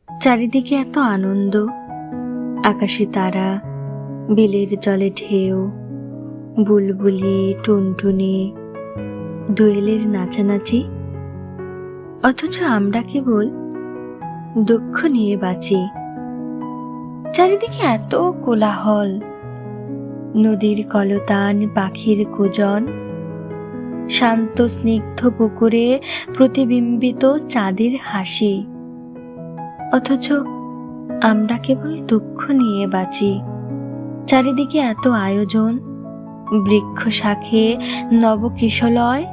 চারিদিকে এত আনন্দ, আকাশে তারা, বিলের জলে ঢেউ, বুলবুলি, টুনটুনি, দোয়েলের নাচানাচি। অথচ আমরা কেবল দুঃখ নিয়ে বাঁচি। চারিদিকে এত কোলাহল, নদীর কলতান, পাখির কুজন, শান্ত স্নিগ্ধ পুকুরে প্রতিবিম্বিত চাঁদের হাসি। অথচ আমরা কেবল দুঃখ নিয়ে বাঁচি। চারিদিকে এত আয়োজন, বৃক্ষ শাখে নবকিশলয়,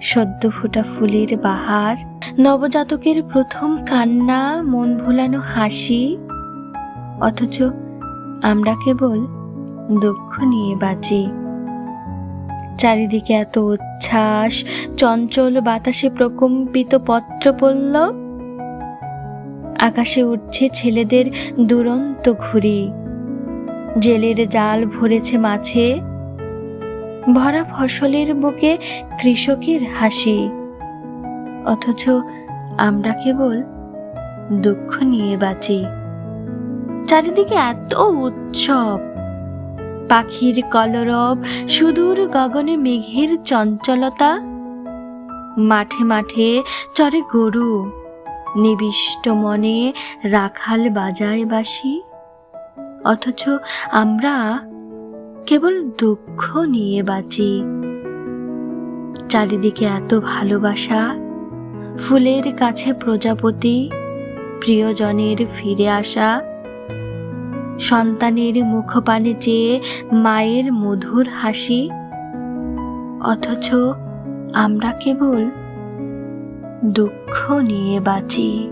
সদ্য ফোটা ফুলের বাহার, নবজাতকের প্রথম কান্না, মন ভোলানো হাসি। অথচ আমরা কেবল দুঃখ নিয়ে বাঁচি। চারিদিকে এত উচ্ছ্বাস, চঞ্চল বাতাসে প্রকম্পিত পত্রপল্লব, আকাশে উঠছে ছেলেদের দুরন্ত ঘুড়ি, জেলের জাল ভরেছে মাছে, ভরা ফসলের বুকে কৃষকের হাসি। অথচ আমরা কেবল দুঃখ নিয়ে বাঁচি। চারিদিকে এত উৎসব, পাখির কলরব, সুদূর গগনে মেঘের চঞ্চলতা, মাঠে মাঠে চরে গরু, নিবিষ্ট মনে রাখাল বাজায় বাঁশি। অথচ আমরা কেবল দুঃখ নিয়ে বাঁচি। চারিদিকে এত ভালোবাসা, ফুলের কাছে প্রজাপতি, প্রিয়জনের ফিরে আসা, সন্তানের মুখপানে চেয়ে মায়ের মধুর হাসি। অথচ আমরা কেবল দুঃখ নিয়ে বাঁচি।